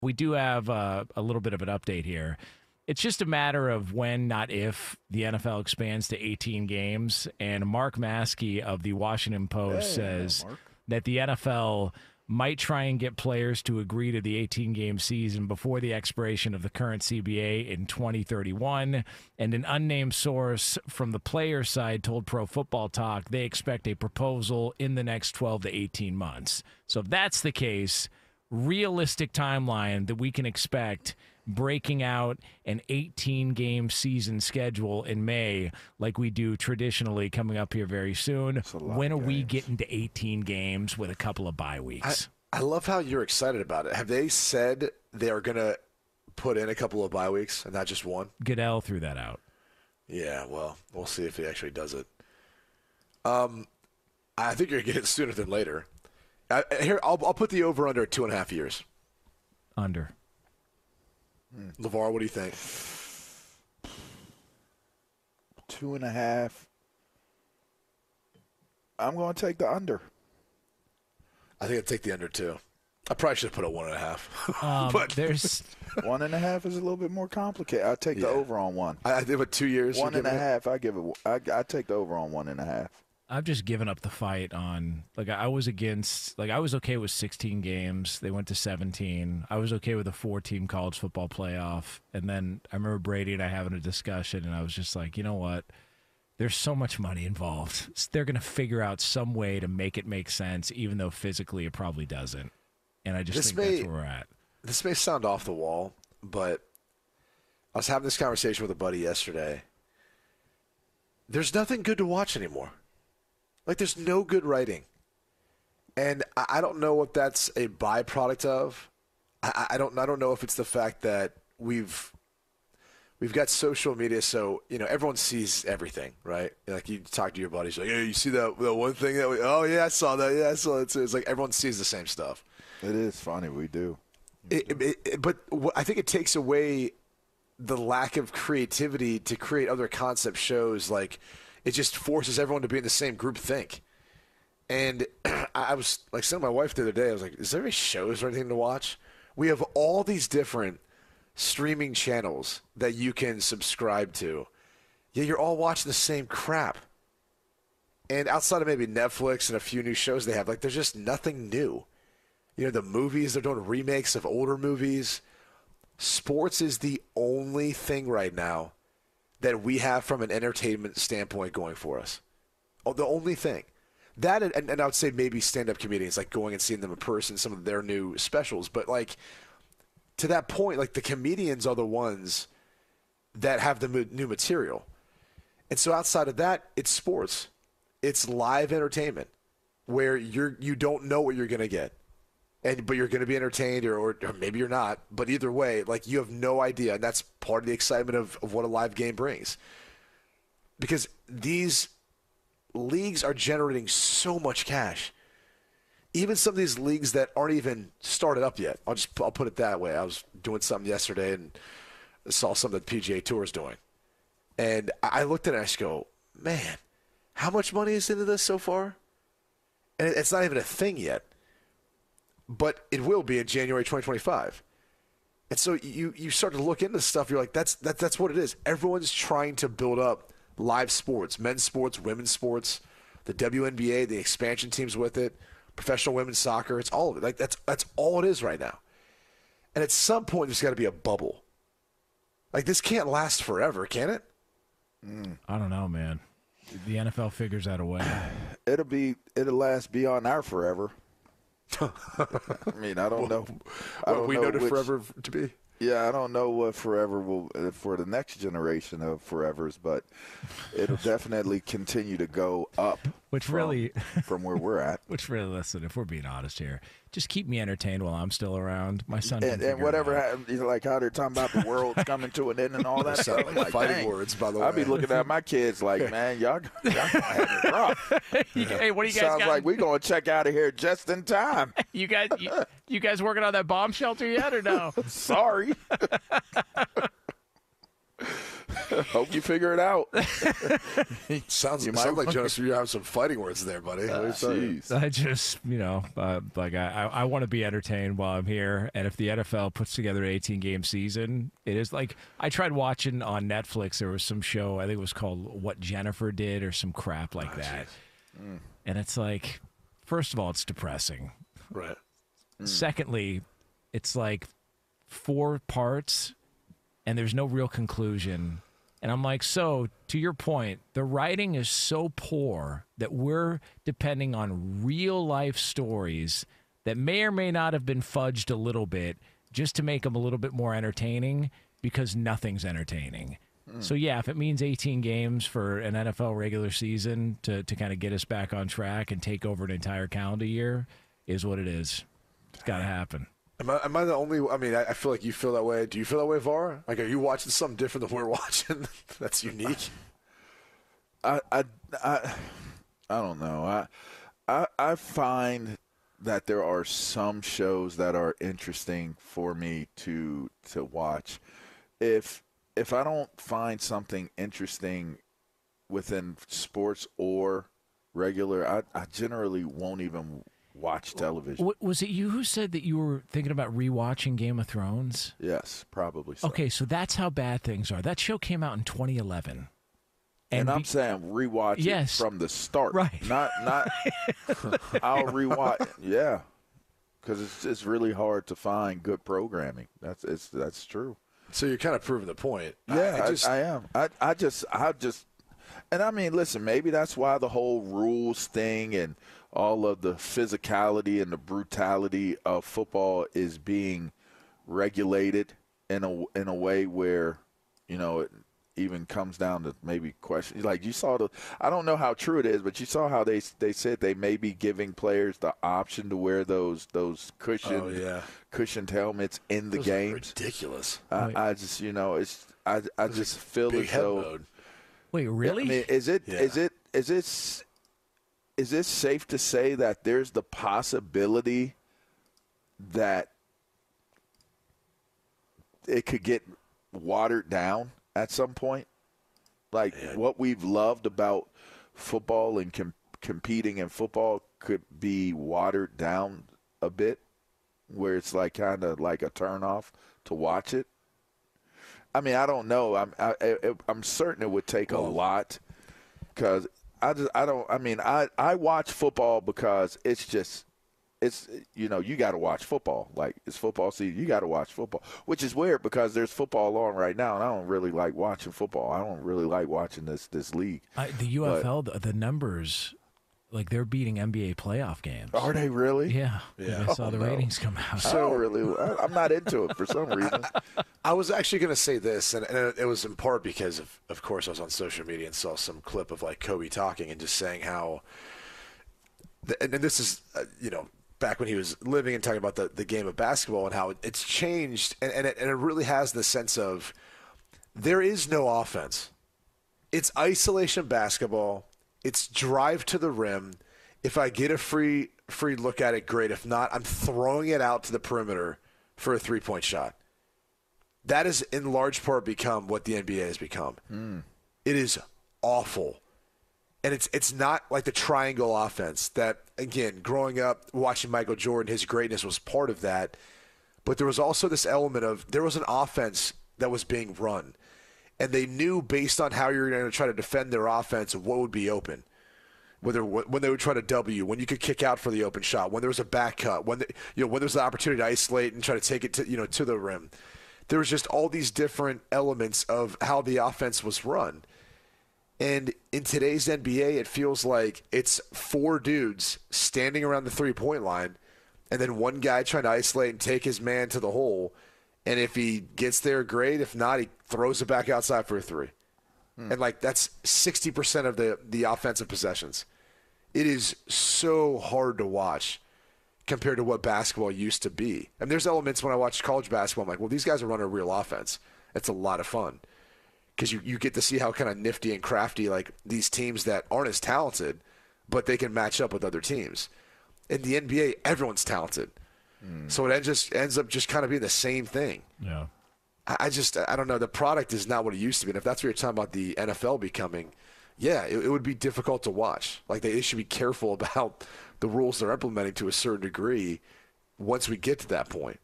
We do have a little bit of an update here. It's just a matter of when, not if, the NFL expands to 18 games. And Mark Maskey of the Washington Post says that the NFL might try and get players to agree to the 18-game season before the expiration of the current CBA in 2031. And an unnamed source from the player side told Pro Football Talk they expect a proposal in the next 12 to 18 months. So if that's the case, realistic timeline that we can expect breaking out an 18-game season schedule in May like we do traditionally coming up here very soon. When are we getting to 18 games with a couple of bye weeks? I love how you're excited about it. Have they said they are going to put in a couple of bye weeks and not just one? Goodell threw that out. Yeah, well, we'll see if he actually does it. I think you're going to get it sooner than later. Here, I'll put the over-under at 2.5 years. Under. LaVar, what do you think? 2.5. I'm going to take the under. I think I'd take the under, too. I probably should have put a 1.5. But there's 1.5 is a little bit more complicated. I'll take the over on one. I think with 2 years. 1.5, I take the over on 1.5. I've just given up the fight on, I was okay with 16 games. They went to 17. I was okay with a 4-team college football playoff. And then I remember Brady and I having a discussion, and I was just like, you know what? There's so much money involved. They're going to figure out some way to make it make sense, even though physically it probably doesn't. And I just think that's where we're at. This may sound off the wall, but I was having this conversation with a buddy yesterday. There's nothing good to watch anymore. There's no good writing. And I don't know if that's a byproduct of. I don't know if it's the fact that we've got social media, so everyone sees everything, right? Like you talk to your buddies, like, hey, you see that one thing that oh yeah, I saw that, yeah, I saw that too. It's like everyone sees the same stuff. It is funny, we do. But I think it takes away the lack of creativity to create other concept shows. Like it just forces everyone to be in the same group think. And I was like saying to my wife the other day, I was like, is there any shows or anything to watch? We have all these different streaming channels that you can subscribe to. Yeah, you're all watching the same crap. And outside of maybe Netflix and a few new shows they have, there's just nothing new. The movies, they're doing remakes of older movies. Sports is the only thing right now that we have from an entertainment standpoint going for us. Oh, the only thing. That and I would say maybe stand-up comedians, going and seeing them in person, some of their new specials. But, to that point, the comedians are the ones that have the new material. And so outside of that, it's sports. It's live entertainment where you don't know what you're going to get. But you're going to be entertained or maybe you're not. But either way, you have no idea. And that's part of the excitement of what a live game brings. Because these leagues are generating so much cash. Even some of these leagues that aren't even started up yet. I'll put it that way. I was doing something yesterday and saw something that the PGA Tour is doing. And I looked at it and I just go, man, how much money is into this so far? And it's not even a thing yet. But it will be in January 2025. And so you start to look into stuff. You're like, that's what it is. Everyone's trying to build up live sports, men's sports, women's sports, the WNBA, the expansion teams with it, professional women's soccer. It's all of it. That's all it is right now. And at some point, there's got to be a bubble. This can't last forever, can it? I don't know, man. The NFL figures out a way. It'll last beyond our forever. I mean, I don't know. We know it forever to be. Yeah, I don't know what forever will for the next generation of forevers, but it'll definitely continue to go up. From where we're at. Which really, listen, if we're being honest here, just keep me entertained while I'm still around. My son and whatever happens, how they're talking about the world's coming to an end and all that stuff. I'm fighting words, by the way. I'll be looking at my kids like, man, y'all gonna have it rough. Hey, what do you guys Sounds got? like we're gonna check out of here just in time. You guys working on that bomb shelter yet or no? Sorry. Hope you figure it out. Sounds like Jonas, you have some fighting words there, buddy. I just, I want to be entertained while I'm here. And if the NFL puts together an 18-game season, it is like I tried watching on Netflix. There was some show, I think it was called What Jennifer Did or some crap like that. And it's like, first of all, it's depressing. Right. Secondly, it's like 4 parts and there's no real conclusion. And I'm like, so to your point, the writing is so poor that we're depending on real life stories that may or may not have been fudged a little bit just to make them a little bit more entertaining because nothing's entertaining. So, yeah, if it means 18 games for an NFL regular season to kind of get us back on track and take over an entire calendar year is what it is. It's got to happen. Am I the only? I mean, I feel like you feel that way. Do you feel that way, VAR? Like, are you watching something different than we're watching? That's unique. I don't know. I find that there are some shows that are interesting for me to watch. If I don't find something interesting within sports or regular, I generally won't even watch television. Was it you who said that you were thinking about rewatching Game of Thrones? Yes, probably so. Okay, so that's how bad things are. That show came out in 2011. And I'm saying rewatch it from the start. Right. Not I'll rewatch. Yeah. Because it's really hard to find good programming. That's true. So you're kind of proving the point. Yeah, I am. I just, and I mean, listen, maybe that's why the whole rules thing and all of the physicality and the brutality of football is being regulated in a way where, it even comes down to maybe questions. Like you saw I don't know how true it is, but you saw how they said they may be giving players the option to wear those cushioned helmets in the games. Ridiculous. I just, I just feel as though. Mode. Wait, really? I mean, is it safe to say that there's the possibility that it could get watered down at some point? Like what we've loved about football and competing in football could be watered down a bit, where it's like kind of like a turnoff to watch it. I mean, I don't know. I'm certain it would take a lot, because I watch football because it's you got to watch football. Like, it's football season, you got to watch football, which is weird because there's football on right now, and I don't really like watching football. I don't really like watching this league. The UFL, the numbers, like, they're beating NBA playoff games. Are they really? Yeah. I saw the ratings come out. So I'm not into it for some reason. I was actually going to say this, and it was in part because of course I was on social media and saw some clip of like Kobe talking and just saying how, and this is back when he was living and talking about the game of basketball and how it's changed, and it really has the sense of there is no offense. It's isolation basketball. It's drive to the rim. If I get a free look at it, great. If not, I'm throwing it out to the perimeter for a three-point shot. That has in large part become what the NBA has become. It is awful. And it's not like the triangle offense that, again, growing up, watching Michael Jordan, his greatness was part of that. But there was also this element of there was an offense that was being run. And they knew based on how you're going to try to defend their offense what would be open. When they would try to W, when you could kick out for the open shot, when there was a back cut, when there was the opportunity to isolate and try to take it to the rim. There was just all these different elements of how the offense was run. And in today's NBA, it feels like it's 4 dudes standing around the three-point line and then one guy trying to isolate and take his man to the hole. And if he gets there, great. If not, he throws it back outside for a 3. And, that's 60% of the offensive possessions. It is so hard to watch compared to what basketball used to be. And there's elements when I watch college basketball, I'm like, well, these guys are running a real offense. It's a lot of fun because you get to see how kind of nifty and crafty, like, these teams that aren't as talented, but they can match up with other teams. In the NBA, everyone's talented. So it just ends up just kind of being the same thing. Yeah. I don't know. The product is not what it used to be. And if that's what you're talking about the NFL becoming, yeah, it would be difficult to watch. Like they should be careful about the rules they're implementing to a certain degree once we get to that point.